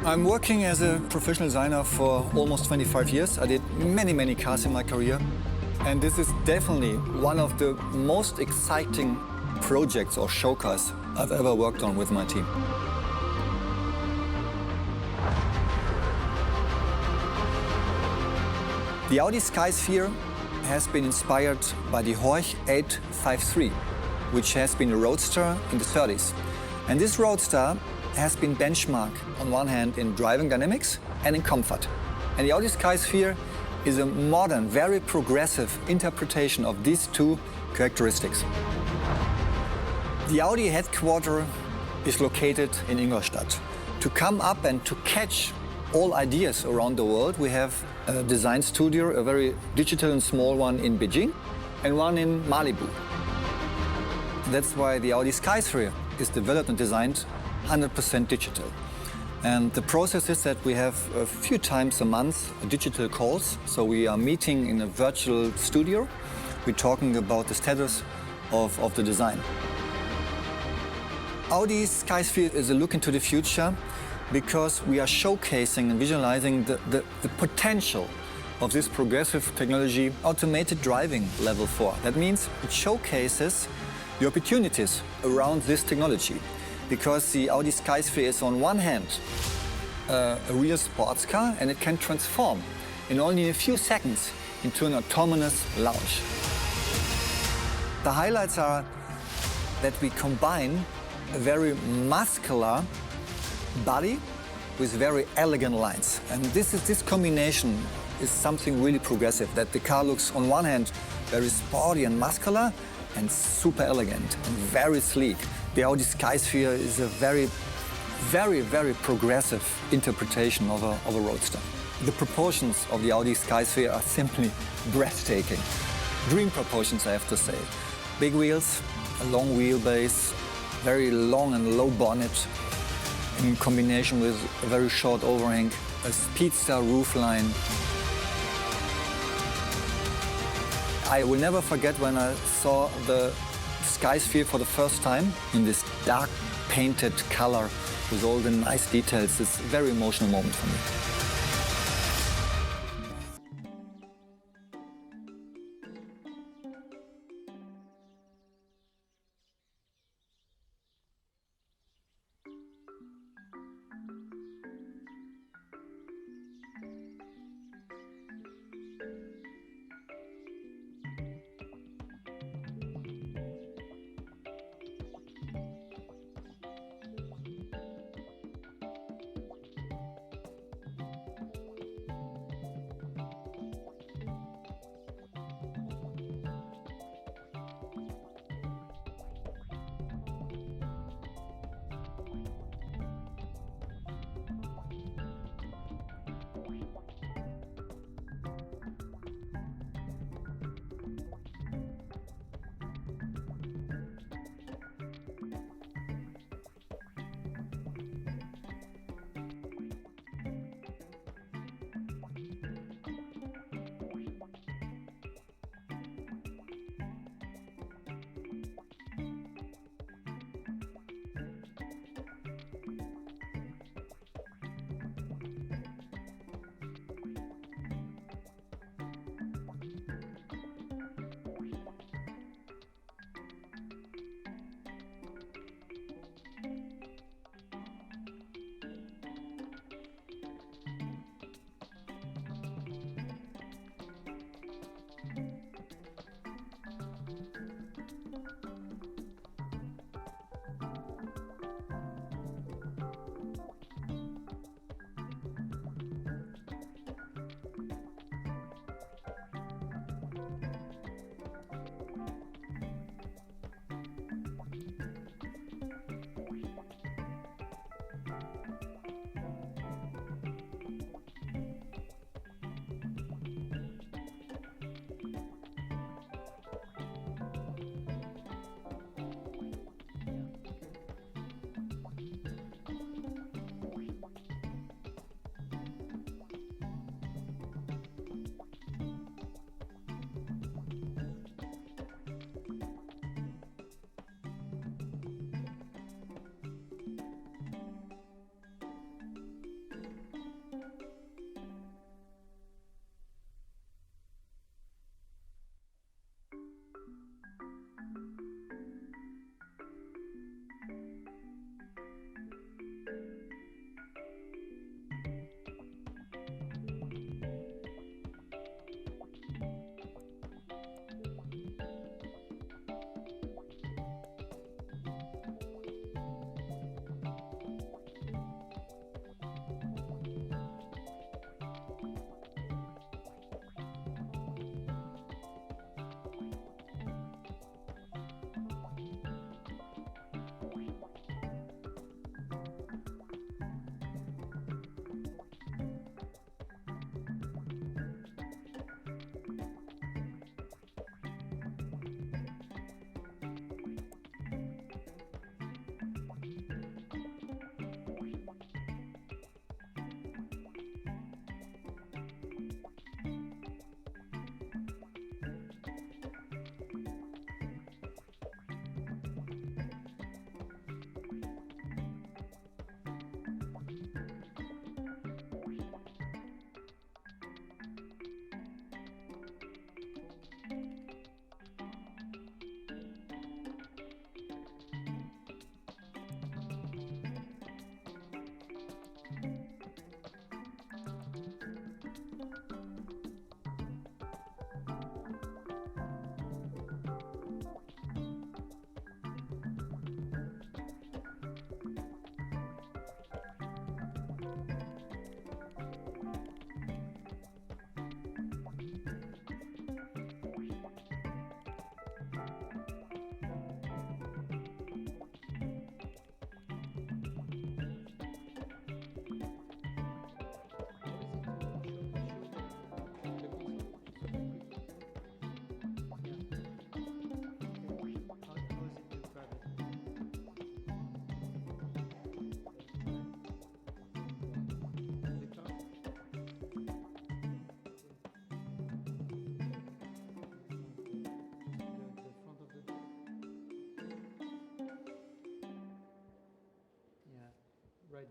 I'm working as a professional designer for almost 25 years. I did many cars in my career. And this is definitely one of the most exciting projects or show cars I've ever worked on with my team. The Audi Skysphere has been inspired by the Horch 853, which has been a roadster in the 30s. And this roadster has been benchmarked on one hand in driving dynamics and in comfort. And the Audi Skysphere is a modern, very progressive interpretation of these two characteristics. The Audi headquarters is located in Ingolstadt. To come up and to catch all ideas around the world, we have a design studio, a very digital and small one in Beijing and one in Malibu. That's why the Audi Skysphere is developed and designed 100% digital. And the process is that we have a few times a month digital calls. So we are meeting in a virtual studio. We're talking about the status of the design. Audi Skysphere is a look into the future because we are showcasing and visualizing the potential of this progressive technology, automated driving level 4. That means it showcases the opportunities around this technology, because the Audi Skysphere is on one hand a real sports car, and it can transform in only a few seconds into an autonomous lounge. The highlights are that we combine a very muscular body with very elegant lines. And this combination is something really progressive, that the car looks on one hand very sporty and muscular and super elegant and very sleek. The Audi Skysphere is a very progressive interpretation of a roadster. The proportions of the Audi Skysphere are simply breathtaking. Dream proportions, I have to say. Big wheels, a long wheelbase, very long and low bonnet, in combination with a very short overhang, a speedster roofline. I will never forget when I saw the Skysphere for the first time in this dark painted color with all the nice details. It's a very emotional moment for me.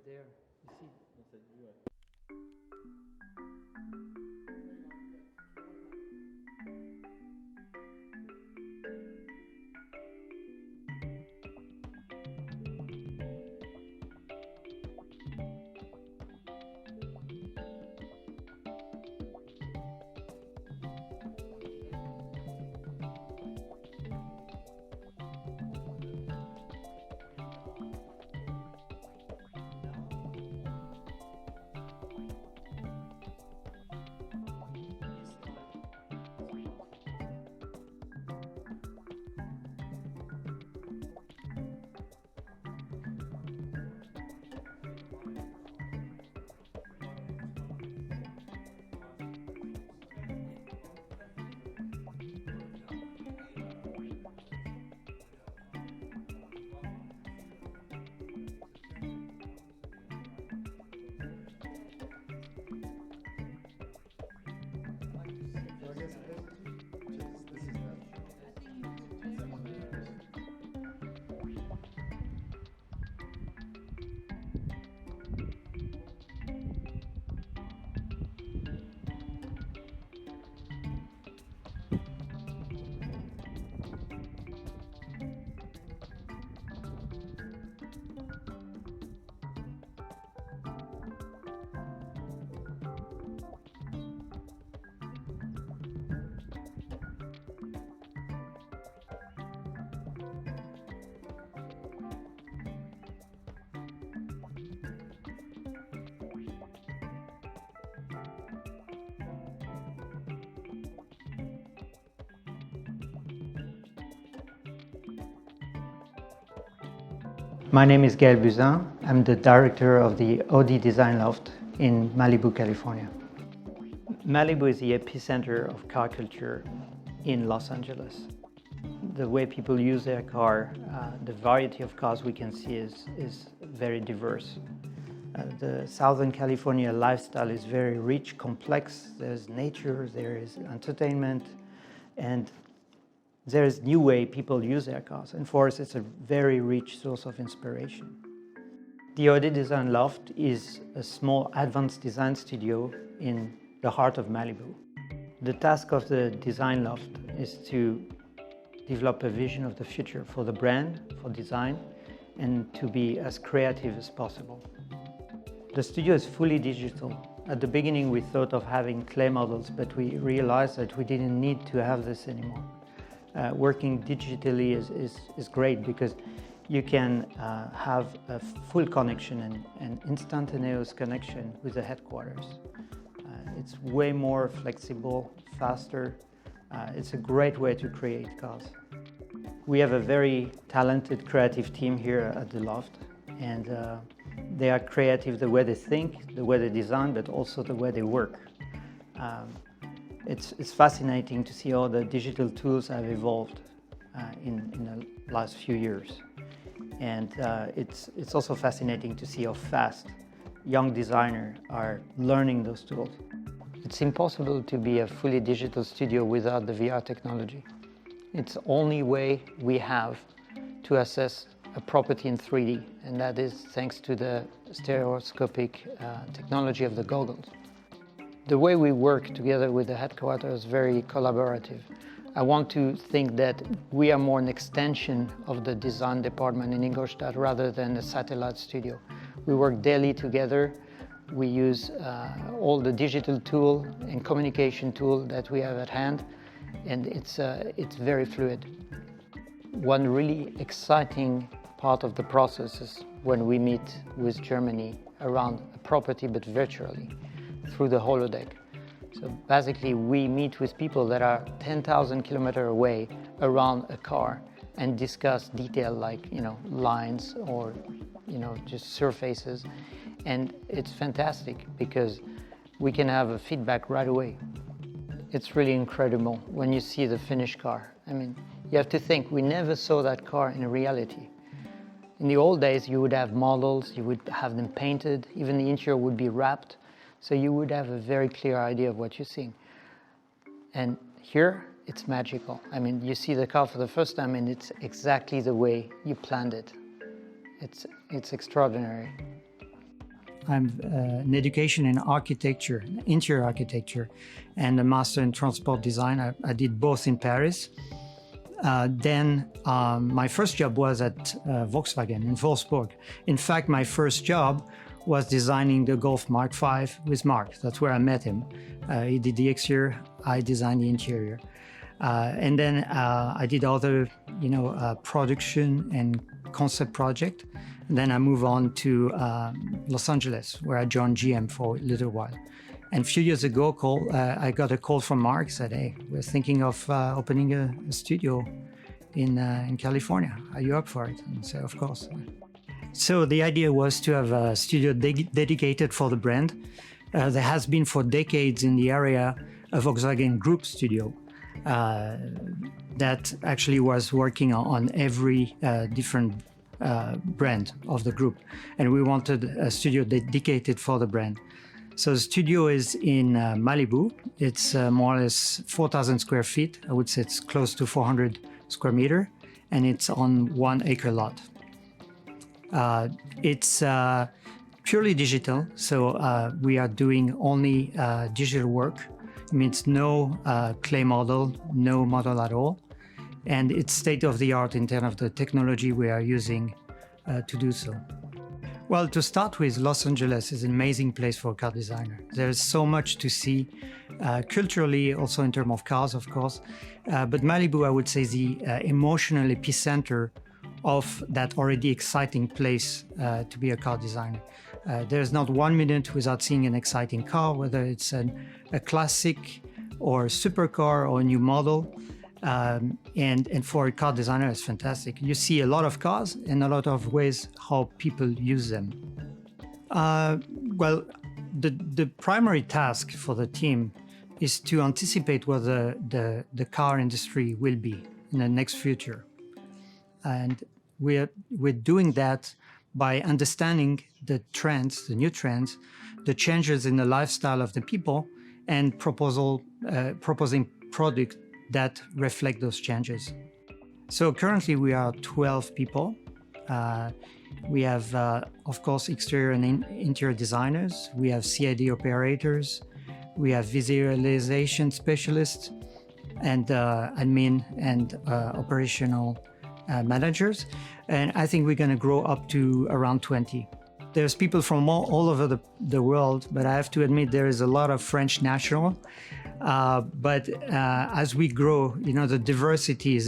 there. You see? My name is Gaël Buzyn. I'm the director of the Audi Design Loft in Malibu, California. Malibu is the epicenter of car culture in Los Angeles. The way people use their car, the variety of cars we can see is very diverse. The Southern California lifestyle is very rich, complex. There's nature, there is entertainment, and there's new way people use their cars. And for us, it's a very rich source of inspiration. The Audi Design Loft is a small advanced design studio in the heart of Malibu. The task of the Design Loft is to develop a vision of the future for the brand, for design, and to be as creative as possible. The studio is fully digital. At the beginning, we thought of having clay models, but we realized that we didn't need to have this anymore. Working digitally is great because you can have a full connection and instantaneous connection with the headquarters. It's way more flexible, faster. It's a great way to create cars. We have a very talented creative team here at the Loft, and they are creative the way they think, the way they design, but also the way they work. It's fascinating to see how the digital tools have evolved in the last few years. And it's also fascinating to see how fast young designers are learning those tools. It's impossible to be a fully digital studio without the VR technology. It's the only way we have to assess a property in 3D, and that is thanks to the stereoscopic technology of the goggles. The way we work together with the headquarters is very collaborative. I want to think that we are more an extension of the design department in Ingolstadt rather than a satellite studio. We work daily together. We use all the digital tool and communication tool that we have at hand, and it's very fluid. One really exciting part of the process is when we meet with Germany around a property, but virtually, through the holodeck. So basically we meet with people that are 10,000 kilometers away around a car and discuss detail like, lines or, just surfaces. And it's fantastic because we can have a feedback right away. It's really incredible when you see the finished car. I mean, you have to think, we never saw that car in reality. In the old days, you would have models, you would have them painted, even the interior would be wrapped. So you would have a very clear idea of what you're seeing. And here, it's magical. I mean, you see the car for the first time and it's exactly the way you planned it. It's extraordinary. I'm an education in architecture, interior architecture, and a master in transport design. I did both in Paris. Then my first job was at Volkswagen in Wolfsburg. In fact, my first job was designing the Golf Mark V with Mark. That's where I met him. He did the exterior, I designed the interior. And then I did other, production and concept project. And then I moved on to Los Angeles, where I joined GM for a little while. And a few years ago, I got a call from Mark, said, "Hey, we're thinking of opening a studio in California. Are you up for it?" And I said, "Of course." So the idea was to have a studio dedicated for the brand. There has been for decades in the area a Volkswagen Group studio that actually was working on every different brand of the group. And we wanted a studio dedicated for the brand. So the studio is in Malibu. It's more or less 4,000 square feet. I would say it's close to 400 square meter, and it's on 1 acre lot. It's purely digital, so we are doing only digital work. It means no clay model, no model at all. And it's state-of-the-art in terms of the technology we are using to do so. Well, to start with, Los Angeles is an amazing place for a car designer. There's so much to see, culturally, also in terms of cars, of course. But Malibu, I would say, is the emotional epicenter of that already exciting place to be a car designer. There's not 1 minute without seeing an exciting car, whether it's a classic or a supercar or a new model. And for a car designer, it's fantastic. You see a lot of cars and a lot of ways how people use them. Well, the primary task for the team is to anticipate what the car industry will be in the next future. And we're doing that by understanding the trends, the new trends, the changes in the lifestyle of the people, and proposing products that reflect those changes. So currently we are 12 people. We have, of course, exterior and interior designers. We have CAD operators. We have visualization specialists and admin and operational managers. And I think we're going to grow up to around 20. There's people from all over the world, but I have to admit there is a lot of French national. But as we grow, the diversity is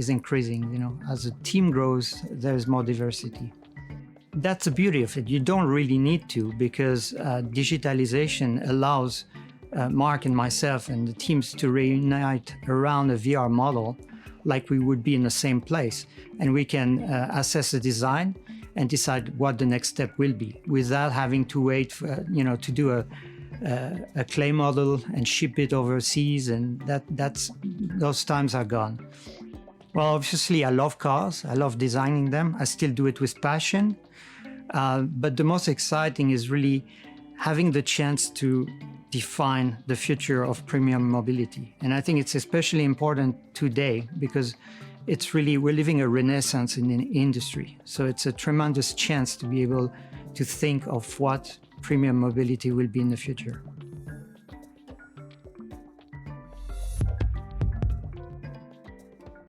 increasing. As the team grows, there's more diversity. That's the beauty of it. You don't really need to, because digitalization allows Mark and myself and the teams to reunite around a VR model like we would be in the same place. And we can assess the design and decide what the next step will be without having to wait for, to do a clay model and ship it overseas, and those times are gone. Well, obviously I love cars, I love designing them, I still do it with passion, but the most exciting is really having the chance to define the future of premium mobility. And I think it's especially important today because we're living a renaissance in the industry. So it's a tremendous chance to be able to think of what premium mobility will be in the future.